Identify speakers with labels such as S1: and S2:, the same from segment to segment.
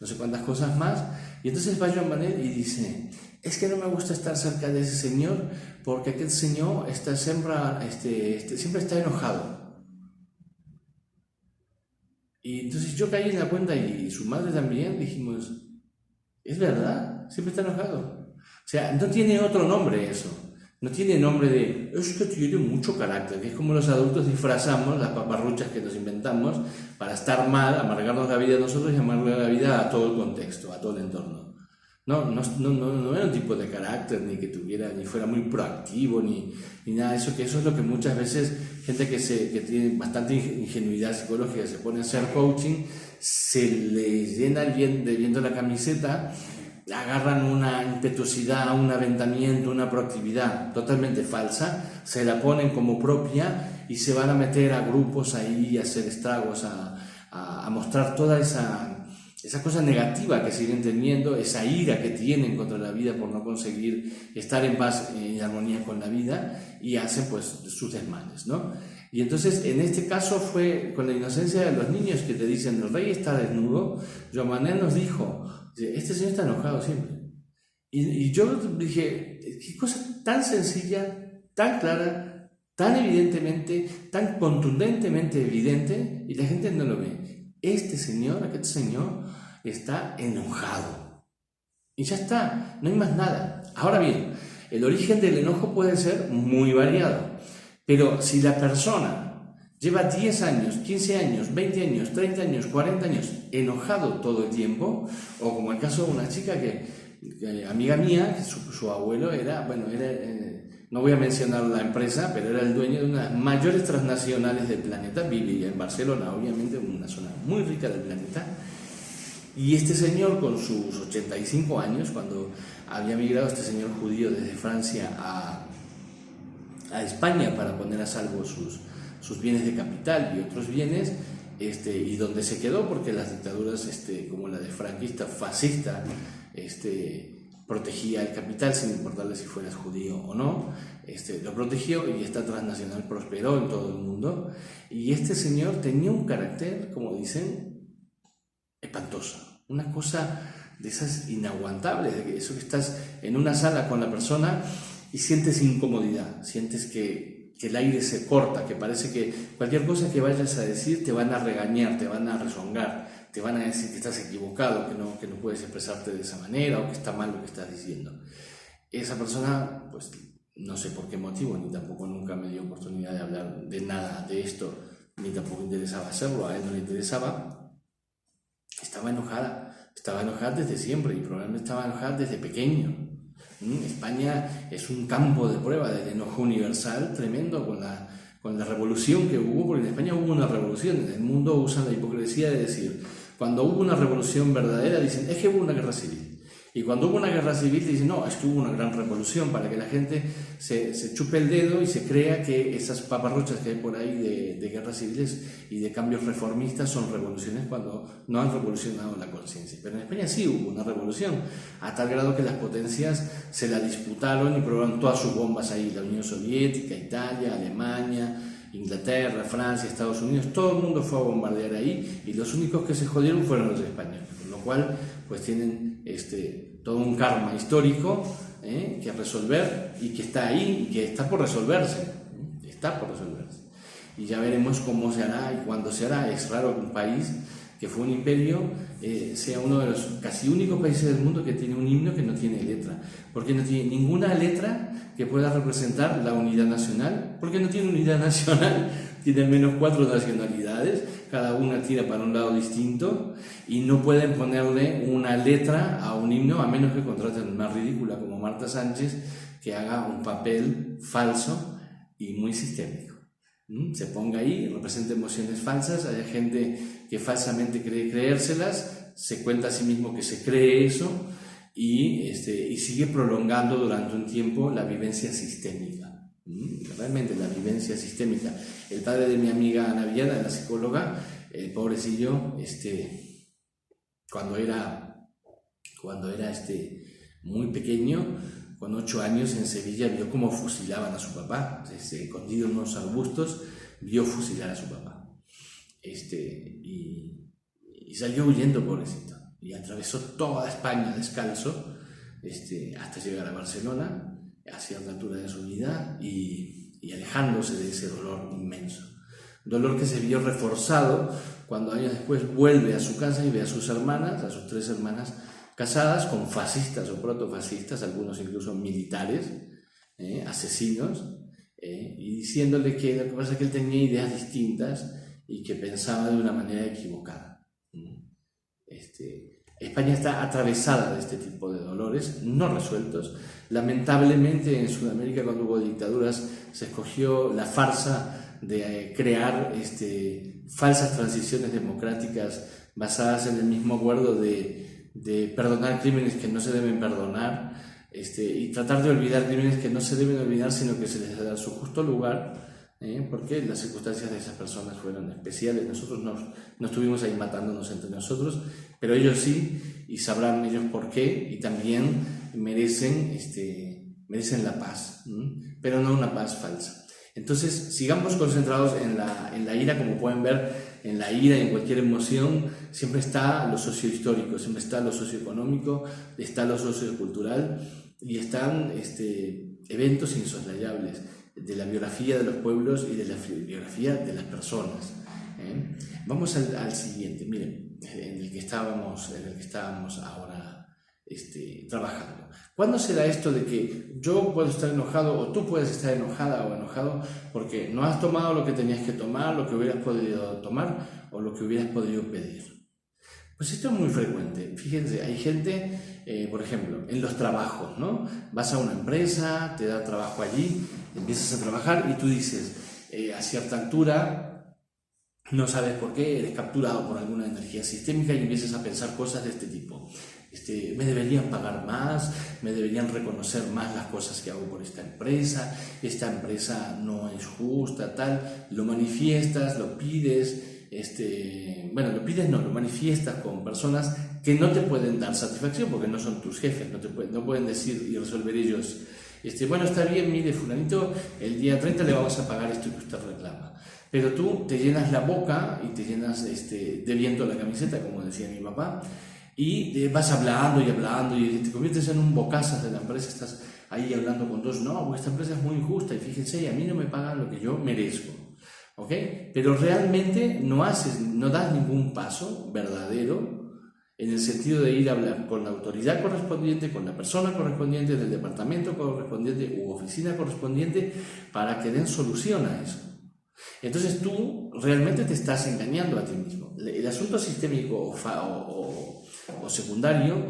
S1: no sé cuántas cosas más. Y entonces va Joan Manel y dice, es que no me gusta estar cerca de ese señor porque aquel señor está siempre está enojado. Y entonces yo caí en la cuenta y su madre también, dijimos, es verdad, siempre está enojado. O sea, no tiene otro nombre eso. No tiene nombre de, es que tiene mucho carácter, que es como los adultos disfrazamos las paparruchas que nos inventamos para estar mal, amargarnos la vida a nosotros y amargar la vida a todo el contexto, a todo el entorno. No era un tipo de carácter, ni que tuviera, ni fuera muy proactivo, ni nada de eso, que eso es lo que muchas veces gente que tiene bastante ingenuidad psicológica se pone a hacer coaching, se les llena de viendo la camiseta, agarran una impetuosidad, un aventamiento, una proactividad totalmente falsa, se la ponen como propia y se van a meter a grupos ahí, a hacer estragos, a mostrar toda esa cosa negativa que siguen teniendo, esa ira que tienen contra la vida por no conseguir estar en paz y en armonía con la vida, y hacen pues sus desmanes, ¿no? Y entonces en este caso fue con la inocencia de los niños que te dicen el rey está desnudo. Joan Manel nos dijo, este señor está enojado siempre. Y yo dije, qué cosa tan sencilla, tan clara, tan evidentemente, tan contundentemente evidente, y la gente no lo ve. Este señor está enojado. Y ya está, no hay más nada. Ahora bien, el origen del enojo puede ser muy variado, pero si la persona lleva 10 años, 15 años, 20 años, 30 años, 40 años enojado todo el tiempo, o como el caso de una chica amiga mía, que su abuelo no voy a mencionar la empresa, pero era el dueño de una de las mayores transnacionales del planeta, vivía en Barcelona, obviamente, una zona muy rica del planeta. Y este señor, con sus 85 años, cuando había migrado este señor judío desde Francia a España para poner a salvo sus bienes de capital y otros bienes, y donde se quedó porque las dictaduras como la de franquista, fascista, protegía el capital sin importarle si fueras judío o no, lo protegió, y esta transnacional prosperó en todo el mundo. Y este señor tenía un carácter, como dicen, espantoso, una cosa de esas inaguantables, de eso que estás en una sala con la persona y sientes incomodidad, sientes que el aire se corta, que parece que cualquier cosa que vayas a decir te van a regañar, te van a rezongar, te van a decir que estás equivocado, que no puedes expresarte de esa manera, o que está mal lo que estás diciendo. Esa persona, pues no sé por qué motivo, ni tampoco nunca me dio oportunidad de hablar de nada de esto, ni tampoco interesaba hacerlo, a él no le interesaba. Estaba enojada desde siempre, y probablemente estaba enojada desde pequeño. España es un campo de prueba del enojo universal tremendo con la revolución que hubo, porque en España hubo una revolución. En el mundo usan la hipocresía de decir, cuando hubo una revolución verdadera, dicen, es que hubo una guerra civil. Y cuando hubo una guerra civil, dicen, no, es que hubo una gran revolución, para que la gente se chupe el dedo y se crea que esas paparruchas que hay por ahí de guerras civiles y de cambios reformistas son revoluciones, cuando no han revolucionado la conciencia. Pero en España sí hubo una revolución, a tal grado que las potencias se la disputaron y probaron todas sus bombas ahí, la Unión Soviética, Italia, Alemania, Inglaterra, Francia, Estados Unidos, todo el mundo fue a bombardear ahí, y los únicos que se jodieron fueron los españoles, con lo cual pues tienen todo un karma histórico que resolver, y que está ahí y que está por resolverse, y ya veremos cómo se hará y cuándo se hará. Es raro que un país que fue un imperio sea uno de los casi únicos países del mundo que tiene un himno que no tiene letra, porque no tiene ninguna letra que pueda representar la unidad nacional, porque no tiene unidad nacional, tiene al menos 4 nacionalidades, cada una tira para un lado distinto, y no pueden ponerle una letra a un himno a menos que contraten una ridícula como Marta Sánchez, que haga un papel falso y muy sistémico. Se ponga ahí, representa emociones falsas, hay gente que falsamente cree creérselas, se cuenta a sí mismo que se cree eso, y sigue prolongando durante un tiempo la vivencia sistémica. Realmente la vivencia sistémica. El padre de mi amiga Ana Villada, la psicóloga, el pobrecillo, cuando era muy pequeño, con 8 años, en Sevilla, vio cómo fusilaban a su papá, escondido en unos arbustos, vio fusilar a su papá, y salió huyendo, pobrecito. y atravesó toda España descalzo, hasta llegar a Barcelona, a cierta altura de su vida, y alejándose de ese dolor inmenso. Dolor que se vio reforzado cuando años después vuelve a su casa y ve a sus hermanas, a sus 3 hermanas, casadas con fascistas o protofascistas, algunos incluso militares, asesinos, y diciéndole que lo que pasa es que él tenía ideas distintas y que pensaba de una manera equivocada. España está atravesada de este tipo de dolores no resueltos. Lamentablemente en Sudamérica, cuando hubo dictaduras, se escogió la farsa de crear falsas transiciones democráticas basadas en el mismo acuerdo de perdonar crímenes que no se deben perdonar, y tratar de olvidar crímenes que no se deben olvidar, sino que se les da su justo lugar, porque las circunstancias de esas personas fueron especiales. Nosotros no estuvimos ahí matándonos entre nosotros, pero ellos sí, y sabrán ellos por qué, y también merecen la paz, pero no una paz falsa. Entonces, sigamos concentrados en la ira. Como pueden ver, en la ira y en cualquier emoción siempre está lo sociohistórico, siempre está lo socioeconómico, está lo sociocultural, y están eventos insoslayables de la biografía de los pueblos y de la biografía de las personas. Vamos al siguiente, miren, en el que estábamos ahora trabajando. ¿Cuándo se da esto de que yo puedo estar enojado o tú puedes estar enojada o enojado porque no has tomado lo que tenías que tomar, lo que hubieras podido tomar o lo que hubieras podido pedir? Pues esto es muy frecuente. Fíjense, hay gente, por ejemplo, en los trabajos, ¿no? Vas a una empresa, te da trabajo allí, empiezas a trabajar y tú dices, a cierta altura, no sabes por qué, eres capturado por alguna energía sistémica y empiezas a pensar cosas de este tipo. Me deberían pagar más, me deberían reconocer más las cosas que hago por esta empresa no es justa, tal. Lo manifiestas, lo pides, lo manifiestas con personas que no te pueden dar satisfacción porque no son tus jefes, no pueden decir y resolver ellos, bueno, está bien, mire, fulanito, el día 30 le vamos a pagar esto que usted reclama. Pero tú te llenas la boca y te llenas de viento la camiseta, como decía mi papá, y vas hablando y te conviertes en un bocazas de la empresa. Estás ahí hablando con todos, no, pues esta empresa es muy injusta y fíjense, a mí no me pagan lo que yo merezco, ¿ok? Pero realmente no das ningún paso verdadero en el sentido de ir a hablar con la autoridad correspondiente, con la persona correspondiente, del departamento correspondiente u oficina correspondiente, para que den solución a eso. Entonces tú realmente te estás engañando a ti mismo. El asunto sistémico o secundario,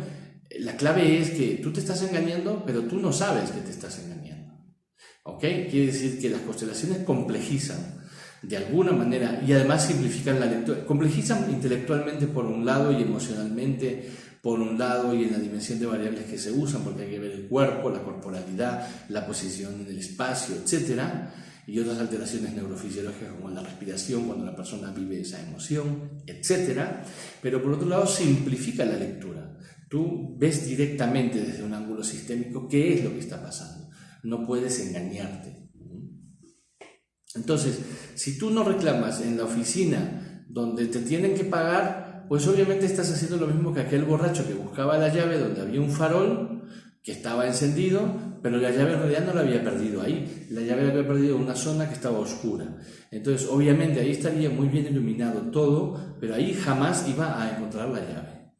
S1: la clave es que tú te estás engañando, pero tú no sabes que te estás engañando. ¿Ok? Quiere decir que las constelaciones complejizan de alguna manera y además simplifican la lectura. Complejizan intelectualmente por un lado y emocionalmente por un lado y en la dimensión de variables que se usan, porque hay que ver el cuerpo, la corporalidad, la posición en el espacio, etcétera, y otras alteraciones neurofisiológicas como la respiración cuando la persona vive esa emoción, etcétera. Pero por otro lado simplifica la lectura. Tú ves directamente desde un ángulo sistémico qué es lo que está pasando. No puedes engañarte. Entonces, si tú no reclamas en la oficina donde te tienen que pagar, pues obviamente estás haciendo lo mismo que aquel borracho que buscaba la llave donde había un farol que estaba encendido, pero la llave en realidad no la había perdido ahí. La llave la había perdido en una zona que estaba oscura. Entonces, obviamente, ahí estaría muy bien iluminado todo, pero ahí jamás iba a encontrar la llave.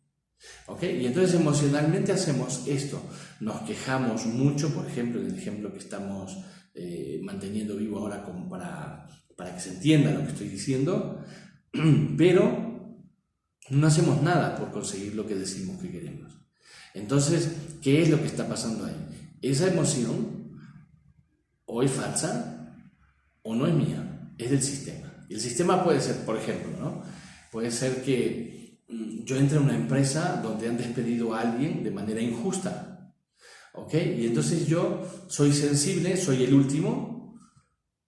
S1: ¿Ok? Y entonces emocionalmente hacemos esto. Nos quejamos mucho, por ejemplo, en el ejemplo que estamos manteniendo vivo ahora como para que se entienda lo que estoy diciendo, pero no hacemos nada por conseguir lo que decimos que queremos. Entonces, ¿qué es lo que está pasando ahí? Esa emoción o es falsa o no es mía, es del sistema. El sistema puede ser, por ejemplo, ¿no? Puede ser que yo entre a una empresa donde han despedido a alguien de manera injusta, ¿ok? Y entonces yo soy sensible, soy el último,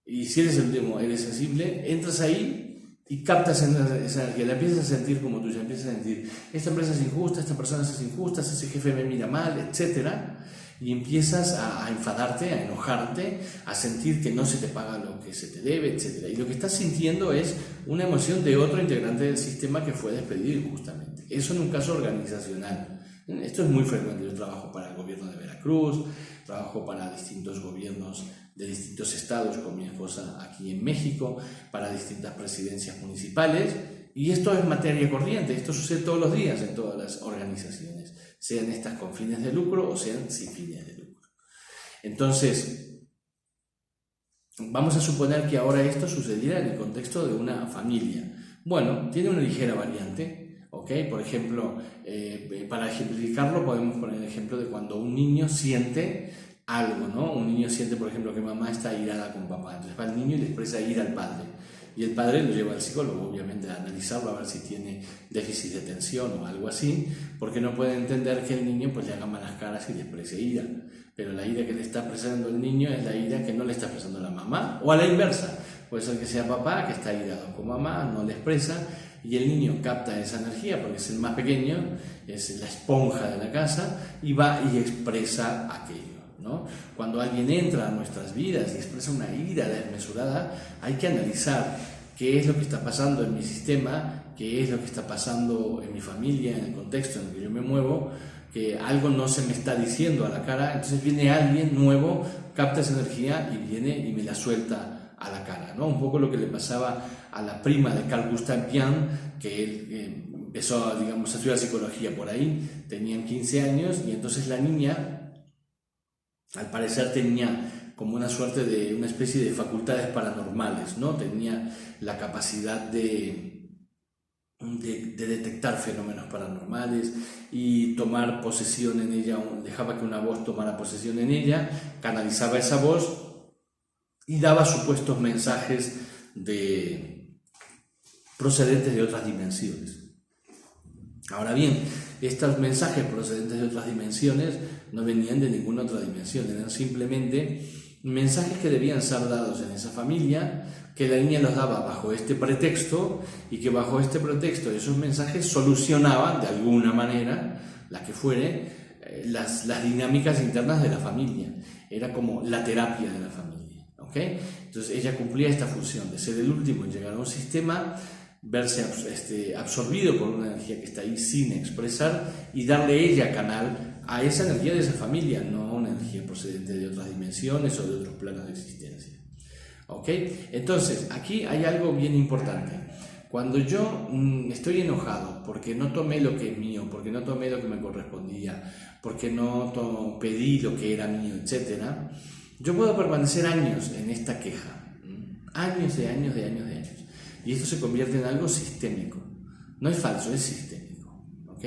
S1: y si eres el último, eres sensible, entras ahí y captas esa energía, la empiezas a sentir como tuya, empiezas a sentir, esta empresa es injusta, esta persona es injusta, ese jefe me mira mal, etc. Y empiezas a enfadarte, a enojarte, a sentir que no se te paga lo que se te debe, etc. Y lo que estás sintiendo es una emoción de otro integrante del sistema que fue despedido injustamente. Eso en un caso organizacional. Esto es muy frecuente. Yo trabajo para el gobierno de Veracruz, trabajo para distintos gobiernos de distintos estados con mi esposa aquí en México, para distintas presidencias municipales, y esto es materia corriente, esto sucede todos los días en todas las organizaciones, sean estas con fines de lucro o sean sin fines de lucro. Entonces, vamos a suponer que ahora esto sucediera en el contexto de una familia. Bueno, tiene una ligera variante, ¿ok? Por ejemplo, para ejemplificarlo podemos poner el ejemplo de cuando un niño siente algo, ¿no? Un niño siente, por ejemplo, que mamá está airada con papá, entonces va el niño y le expresa ira al padre, y el padre lo lleva al psicólogo, obviamente, a analizarlo, a ver si tiene déficit de atención o algo así, porque no puede entender que el niño pues le haga malas caras y le exprese ira, pero la ira que le está expresando el niño es la ira que no le está expresando la mamá, o a la inversa, puede ser que sea papá que está irado con mamá, no le expresa, y el niño capta esa energía porque es el más pequeño, es la esponja de la casa, y va y expresa aquello, ¿no? Cuando alguien entra a nuestras vidas y expresa una ira desmesurada, hay que analizar qué es lo que está pasando en mi sistema, qué es lo que está pasando en mi familia, en el contexto en el que yo me muevo, que algo no se me está diciendo a la cara, entonces viene alguien nuevo, capta esa energía y viene y me la suelta a la cara, ¿no? Un poco lo que le pasaba a la prima de Carl Gustav Jung, que él empezó, digamos, a estudiar psicología por ahí, tenían 15 años, y entonces la niña, al parecer, tenía como una suerte de una especie de facultades paranormales, ¿no? Tenía la capacidad de detectar fenómenos paranormales y tomar posesión en ella, dejaba que una voz tomara posesión en ella, canalizaba esa voz y daba supuestos mensajes procedentes de otras dimensiones. Ahora bien, estos mensajes procedentes de otras dimensiones no venían de ninguna otra dimensión, eran simplemente mensajes que debían ser dados en esa familia, que la niña los daba bajo este pretexto, y que bajo este pretexto esos mensajes solucionaban de alguna manera, la que fuere, las dinámicas internas de la familia. Era como la terapia de la familia, ¿ok? Entonces ella cumplía esta función de ser el último en llegar a un sistema, verse absorbido por una energía que está ahí sin expresar, y darle ella canal a esa energía de esa familia, no a una energía procedente de otras dimensiones o de otros planos de existencia. ¿Ok? Entonces, aquí hay algo bien importante. Cuando yo estoy enojado porque no tomé lo que es mío, porque no tomé lo que me correspondía, porque no pedí lo que era mío, etc., yo puedo permanecer años en esta queja, años de años de años de años. Y esto se convierte en algo sistémico. No es falso, es sistémico. ¿Ok?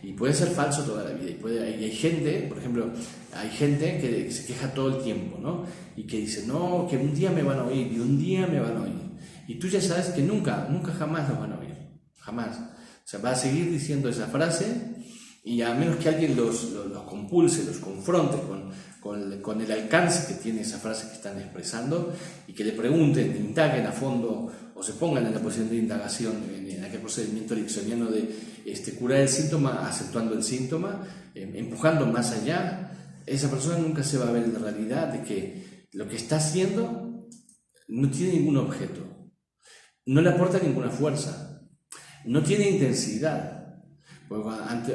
S1: Y puede ser falso toda la vida. Y hay gente, por ejemplo, hay gente que se queja todo el tiempo, ¿no? Y que dice, no, que un día me van a oír, y un día me van a oír. Y tú ya sabes que nunca jamás los van a oír. Jamás. O sea, va a seguir diciendo esa frase, y a menos que alguien los compulse, los confronte con el alcance que tiene esa frase que están expresando, y que le pregunten, indaguen a fondo, o se pongan en la posición de indagación, en aquel procedimiento ericksoniano de curar el síntoma acentuando el síntoma, empujando más allá, esa persona nunca se va a ver en la realidad de que lo que está haciendo no tiene ningún objeto, no le aporta ninguna fuerza, no tiene intensidad. Pues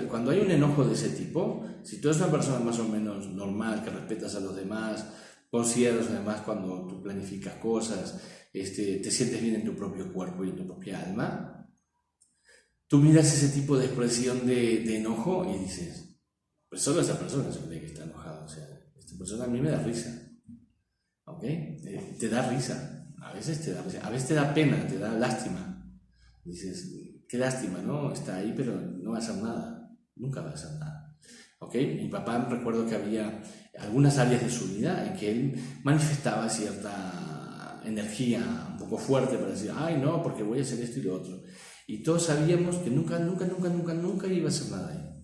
S1: cuando hay un enojo de ese tipo, si tú eres una persona más o menos normal, que respetas a los demás, consideras además cuando tú planificas cosas, te sientes bien en tu propio cuerpo y en tu propia alma, tú miras ese tipo de expresión de enojo y dices, pues solo esa persona se cree que está enojada, o sea, esta persona a mí me da risa, ¿ok? Te da risa, a veces te da risa, a veces te da pena, te da lástima, dices, qué lástima, ¿no? Está ahí, pero no va a hacer nada, nunca va a hacer nada, ¿ok? Mi papá, recuerdo que había algunas áreas de su vida en que él manifestaba cierta energía un poco fuerte para decir, ay, no, porque voy a hacer esto y lo otro. Y todos sabíamos que nunca iba a hacer nada ahí,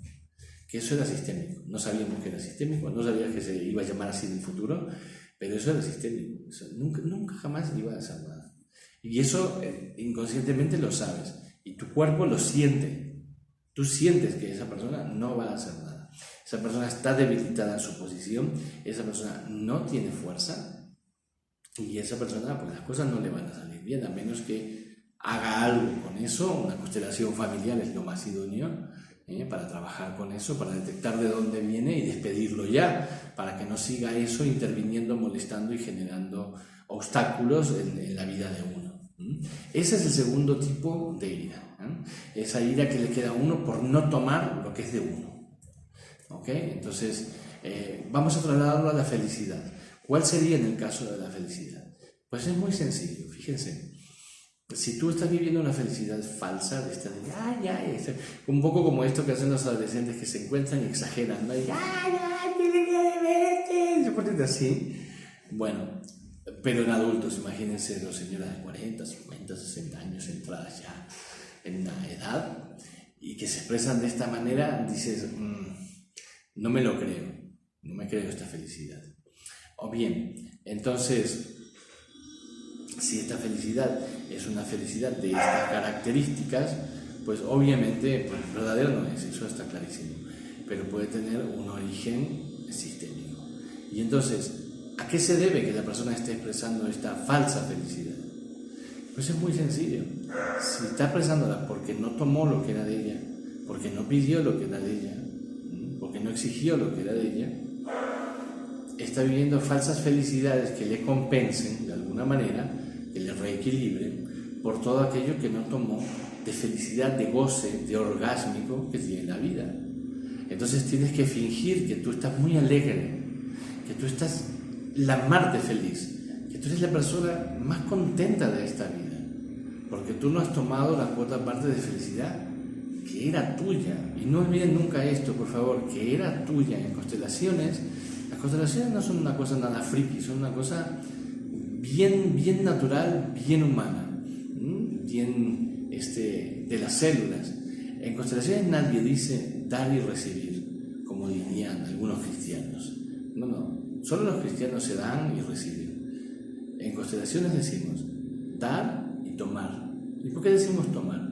S1: que eso era sistémico. No sabíamos que era sistémico, no sabíamos que se iba a llamar así en el futuro, pero eso era sistémico, eso nunca jamás iba a hacer nada. Y eso inconscientemente lo sabes. Y tu cuerpo lo siente. Tú sientes que esa persona no va a hacer nada. Esa persona está debilitada en su posición. Esa persona no tiene fuerza. Y esa persona, pues las cosas no le van a salir bien, a menos que haga algo con eso. Una constelación familiar es lo más idóneo para trabajar con eso, para detectar de dónde viene y despedirlo ya, para que no siga eso interviniendo, molestando y generando obstáculos en la vida de uno. Ese es el segundo tipo de ira, esa ira que le queda a uno por no tomar lo que es de uno. ¿Ok? Entonces, vamos a trasladarlo a la felicidad. ¿Cuál sería en el caso de la felicidad? Pues es muy sencillo, fíjense. Si tú estás viviendo una felicidad falsa, de esta de un poco como esto que hacen los adolescentes que se encuentran y exageran, ¿no? Se ponen así. Bueno, pero en adultos, imagínense dos señoras de 40, 50, 60 años entradas ya en una edad y que se expresan de esta manera, dices, no me lo creo, no me creo esta felicidad. O bien, entonces, si esta felicidad es una felicidad de estas características, pues obviamente pues, verdadero no es, eso está clarísimo, pero puede tener un origen sistémico. Y entonces, ¿a qué se debe que la persona esté expresando esta falsa felicidad? Pues es muy sencillo. Si está expresándola porque no tomó lo que era de ella, porque no pidió lo que era de ella, porque no exigió lo que era de ella, está viviendo falsas felicidades que le compensen de alguna manera, que le reequilibren por todo aquello que no tomó de felicidad, de goce, de orgásmico que tiene la vida. Entonces tienes que fingir que tú estás muy alegre, que tú estás la mar de feliz, que tú eres la persona más contenta de esta vida, porque tú no has tomado la cuota parte de felicidad que era tuya. Y no olviden nunca esto, por favor, que era tuya. En constelaciones, las constelaciones no son una cosa nada friki, son una cosa bien natural, bien humana, bien de las células. En constelaciones nadie dice dar y recibir, como dirían algunos cristianos. No, solo los cristianos se dan y reciben. En constelaciones decimos dar y tomar. ¿Y por qué decimos tomar?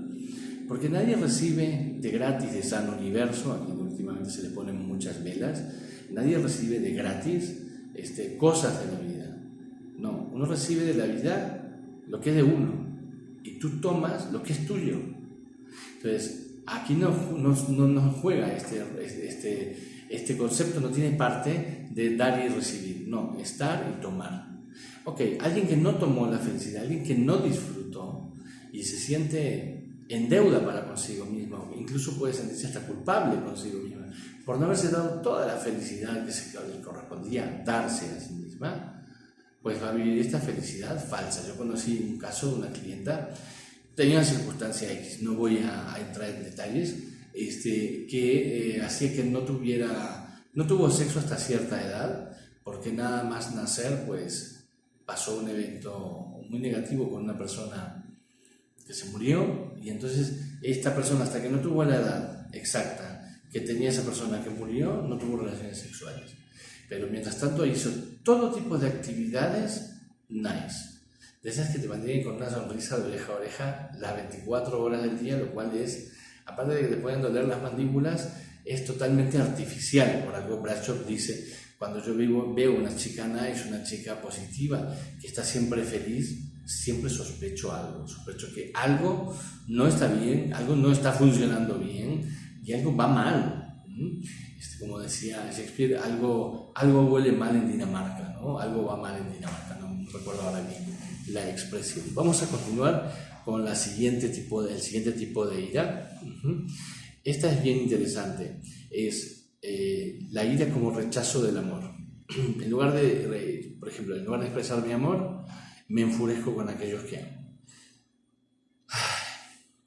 S1: Porque nadie recibe de gratis de San Universo, aquí últimamente se le ponen muchas velas, nadie recibe de gratis cosas de la vida. No, uno recibe de la vida lo que es de uno y tú tomas lo que es tuyo. Entonces, aquí no juega este concepto, no tiene parte de dar y recibir, no, es dar y tomar. Ok, alguien que no tomó la felicidad, alguien que no disfrutó y se siente en deuda para consigo mismo, incluso puede sentirse hasta culpable consigo misma por no haberse dado toda la felicidad que le correspondía darse a sí misma, pues va a vivir esta felicidad falsa. Yo conocí un caso de una clienta, tenía una circunstancia X, no voy a entrar en detalles, que hacía que no tuvo sexo hasta cierta edad, porque nada más nacer, pues pasó un evento muy negativo con una persona que se murió, y entonces esta persona, hasta que no tuvo la edad exacta que tenía esa persona que murió, no tuvo relaciones sexuales. Pero mientras tanto hizo todo tipo de actividades nice, de esas que te mantienen con una sonrisa de oreja a oreja las 24 horas del día, lo cual es, aparte de que te pueden doler las mandíbulas, es totalmente artificial. Por algo Bradshaw dice, cuando yo veo una chica nice, una chica positiva, que está siempre feliz, siempre sospecho que algo no está bien, algo no está funcionando bien y algo va mal. Como decía Shakespeare, algo huele mal en Dinamarca, ¿no? Algo va mal en Dinamarca, no recuerdo ahora bien la expresión. Vamos a continuar con el siguiente tipo de ira. Esta es bien interesante, es la ira como rechazo del amor. En lugar de, por ejemplo, en lugar de expresar mi amor, me enfurezco con aquellos que amo.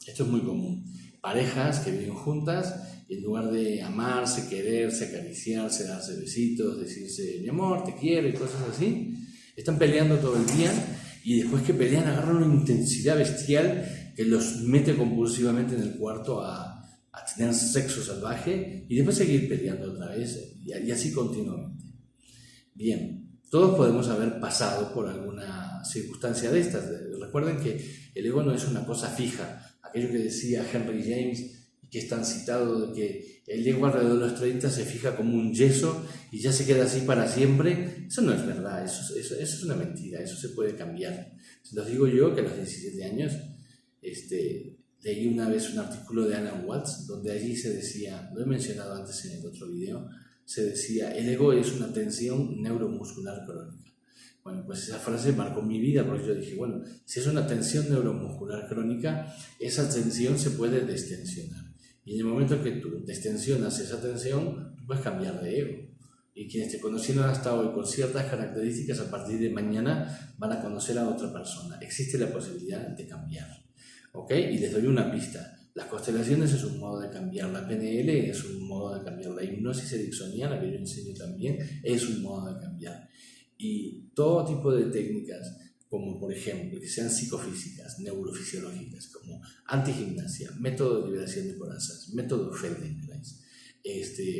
S1: Esto es muy común. Parejas que viven juntas, en lugar de amarse, quererse, acariciarse, darse besitos, decirse mi amor, te quiero y cosas así, están peleando todo el día y después que pelean agarran una intensidad bestial que los mete compulsivamente en el cuarto a tener sexo salvaje y después seguir peleando otra vez y así continuamente. Bien, todos podemos haber pasado por alguna circunstancia de estas, recuerden que el ego no es una cosa fija. Aquello que decía Henry James, que es tan citado, de que el ego alrededor de los 30 se fija como un yeso y ya se queda así para siempre, eso no es verdad, eso es una mentira, eso se puede cambiar. Se los digo yo, que a los 17 años leí una vez un artículo de Alan Watts, donde allí se decía, lo he mencionado antes en el otro video, se decía, el ego es una tensión neuromuscular crónica. Bueno, pues esa frase marcó mi vida, porque yo dije, bueno, si es una tensión neuromuscular crónica, esa tensión se puede destensionar. Y en el momento que tú destensionas esa tensión, tú puedes cambiar de ego. Y quienes te conocieron hasta hoy con ciertas características, a partir de mañana van a conocer a otra persona. Existe la posibilidad de cambiar. ¿Ok? Y les doy una pista. Las constelaciones es un modo de cambiar, la PNL es un modo de cambiar, la hipnosis ericksoniana, que yo enseño también, es un modo de cambiar. Y todo tipo de técnicas, como por ejemplo, que sean psicofísicas, neurofisiológicas, como antigimnasia, método de liberación de corazas, método Feldenkrais,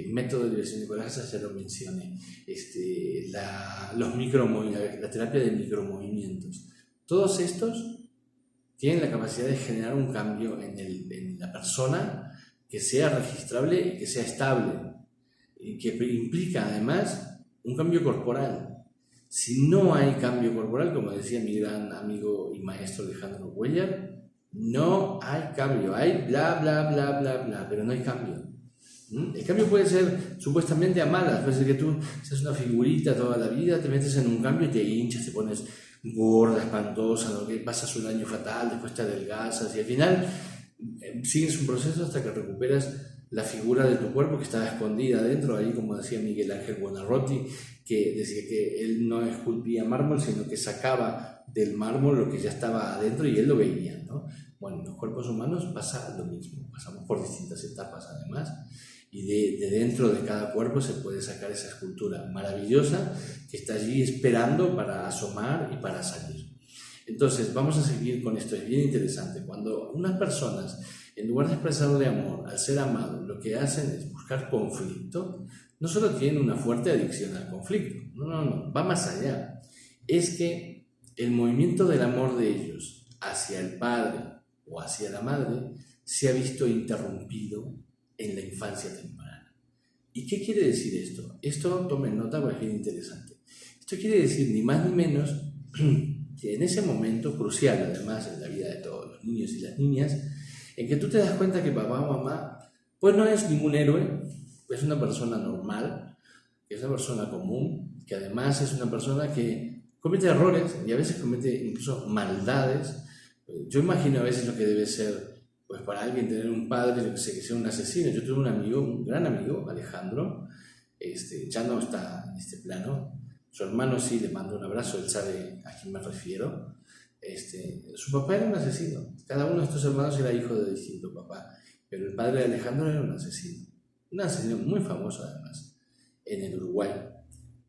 S1: método de liberación de corazas, ya lo mencioné, la terapia de micromovimientos, todos estos tienen la capacidad de generar un cambio en la persona que sea registrable y que sea estable, y que implica además un cambio corporal. Si no hay cambio corporal, como decía mi gran amigo y maestro Alejandro Cuellar, no hay cambio, hay bla, bla, bla, bla, bla, pero no hay cambio. El cambio puede ser supuestamente a malas, puede ser que tú seas una figurita toda la vida, te metes en un cambio y te hinchas, te pones gorda, espantosa, ¿no? Que pasas un año fatal, después te adelgazas y al final sigues un proceso hasta que recuperas la figura de tu cuerpo que estaba escondida dentro, ahí como decía Miguel Ángel Buonarroti, que decía que él no esculpía mármol, sino que sacaba del mármol lo que ya estaba adentro y él lo veía, ¿no? Bueno, en los cuerpos humanos pasa lo mismo, pasamos por distintas etapas además, y de dentro de cada cuerpo se puede sacar esa escultura maravillosa que está allí esperando para asomar y para salir. Entonces, vamos a seguir con esto, es bien interesante. Cuando unas personas, en lugar de expresar de amor al ser amado, lo que hacen es buscar conflicto, no solo tienen una fuerte adicción al conflicto, no, va más allá. Es que el movimiento del amor de ellos hacia el padre o hacia la madre se ha visto interrumpido en la infancia temprana. ¿Y qué quiere decir esto? Esto, tomen nota porque es bien interesante. Esto quiere decir ni más ni menos que en ese momento crucial, además, en la vida de todos los niños y las niñas, en que tú te das cuenta que papá o mamá, pues no es ningún héroe, es una persona normal, que es una persona común, que además es una persona que comete errores y a veces comete incluso maldades. Yo imagino a veces lo que debe ser, pues para alguien tener un padre, yo que sé, que sea un asesino. Yo tuve un amigo, un gran amigo, Alejandro, ya no está en este plano. Su hermano sí, le mando un abrazo, él sabe a quién me refiero. Su papá era un asesino. Cada uno de estos hermanos era hijo de distinto papá, pero el padre de Alejandro era un asesino muy famoso además, en el Uruguay.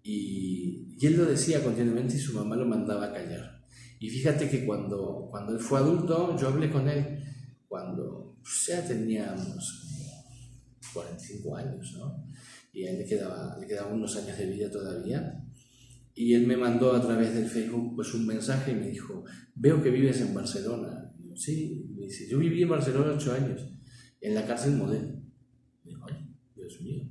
S1: Y él lo decía continuamente y su mamá lo mandaba a callar. Y fíjate que cuando él fue adulto, yo hablé con él cuando ya teníamos 45 años, ¿no? Y a él le quedaban unos años de vida todavía. Y él me mandó a través del Facebook pues un mensaje y me dijo, veo que vives en Barcelona. Y yo, sí, me dice, yo viví en Barcelona 8 años, en la cárcel Modelo. Y digo, ay, Dios mío.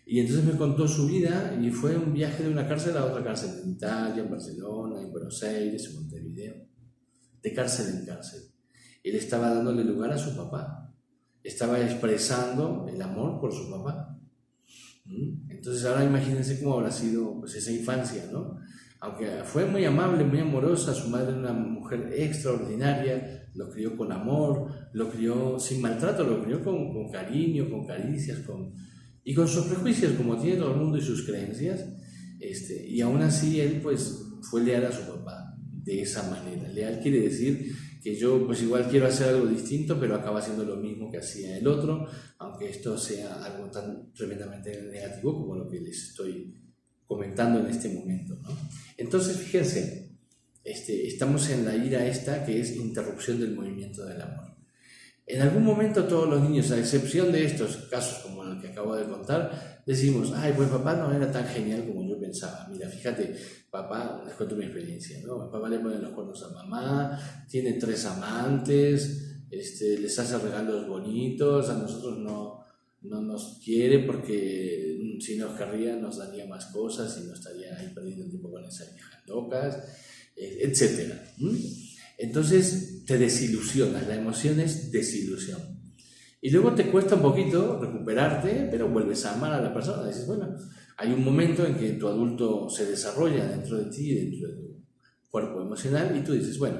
S1: Y entonces me contó su vida y fue un viaje de una cárcel a otra cárcel, en Italia, en Barcelona, en Buenos Aires, en Montevideo, de cárcel en cárcel. Él estaba dándole lugar a su papá, estaba expresando el amor por su papá. Entonces ahora imagínense cómo habrá sido pues, esa infancia, ¿no? Aunque fue muy amable, muy amorosa, su madre era una mujer extraordinaria, lo crió con amor, lo crió sin maltrato, lo crió con cariño, con caricias, y con sus prejuicios, como tiene todo el mundo y sus creencias, y aún así él pues fue leal a su papá, de esa manera. Leal quiere decir que yo pues igual quiero hacer algo distinto, pero acaba haciendo lo mismo que hacía el otro, aunque esto sea algo tan tremendamente negativo como lo que les estoy comentando en este momento, ¿no? Entonces, fíjense, estamos en la ira esta que es interrupción del movimiento del amor. En algún momento todos los niños, a excepción de estos casos como el que acabo de contar, decimos, ay, pues papá no era tan genial como yo pensaba. Mira, fíjate, papá, les cuento mi experiencia, ¿no? Papá le pone los cuernos a mamá, tiene 3 amantes, les hace regalos bonitos, a nosotros no nos quiere porque si nos querría nos daría más cosas y no estaría ahí perdiendo tiempo con esas viejas locas, etc. Entonces te desilusionas, la emoción es desilusión. Y luego te cuesta un poquito recuperarte, pero vuelves a amar a la persona. Dices, bueno, hay un momento en que tu adulto se desarrolla dentro de ti, dentro de tu cuerpo emocional, y tú dices, bueno,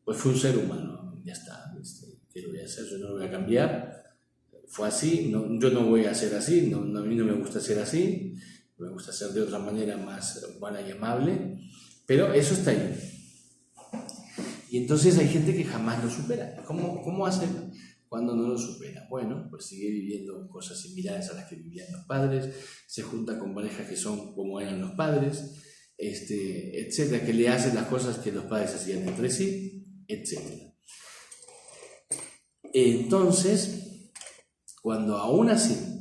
S1: pues fue un ser humano, ya está, ¿qué lo voy a hacer? Yo no lo voy a cambiar, fue así, no, yo no voy a ser así, no, a mí no me gusta ser así, me gusta ser de otra manera más buena y amable, pero eso está ahí. Y entonces hay gente que jamás lo supera. ¿Cómo hacen cuando no lo supera? Bueno, pues sigue viviendo cosas similares a las que vivían los padres, se junta con parejas que son como eran los padres, etcétera, que le hacen las cosas que los padres hacían entre sí, etcétera. Entonces, cuando aún así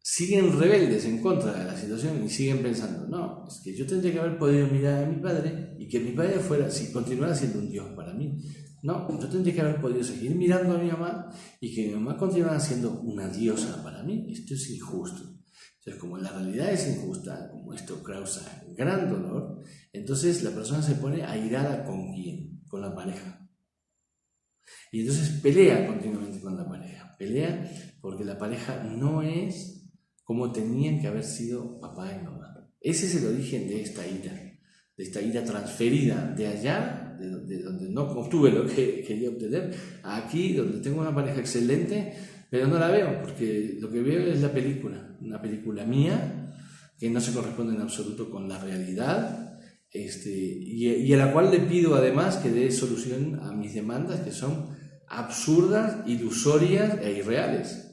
S1: siguen rebeldes en contra de la situación y siguen pensando, no, es que yo tendría que haber podido mirar a mi padre y que mi padre fuera, si continuara siendo un Dios para mí, no, yo tendría que haber podido seguir mirando a mi mamá y que mi mamá continuara siendo una diosa para mí. Esto es injusto. Entonces, como la realidad es injusta, como esto causa gran dolor, entonces la persona se pone airada ¿con quién? Con la pareja. Y entonces pelea continuamente con la pareja. Pelea porque la pareja no es como tenían que haber sido papá y mamá. Ese es el origen de esta ira transferida de allá, de donde no obtuve lo que quería obtener, a aquí, donde tengo una pareja excelente, pero no la veo, porque lo que veo es la película, una película mía, que no se corresponde en absoluto con la realidad, y a la cual le pido además que dé solución a mis demandas, que son absurdas, ilusorias e irreales.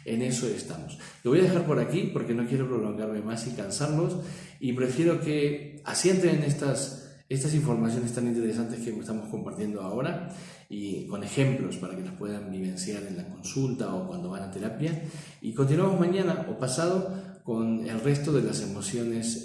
S1: En eso estamos. Lo voy a dejar por aquí porque no quiero prolongarme más y cansarlos, y prefiero que asienten estas informaciones tan interesantes que estamos compartiendo ahora, y con ejemplos para que las puedan vivenciar en la consulta o cuando van a terapia, y continuamos mañana o pasado con el resto de las emociones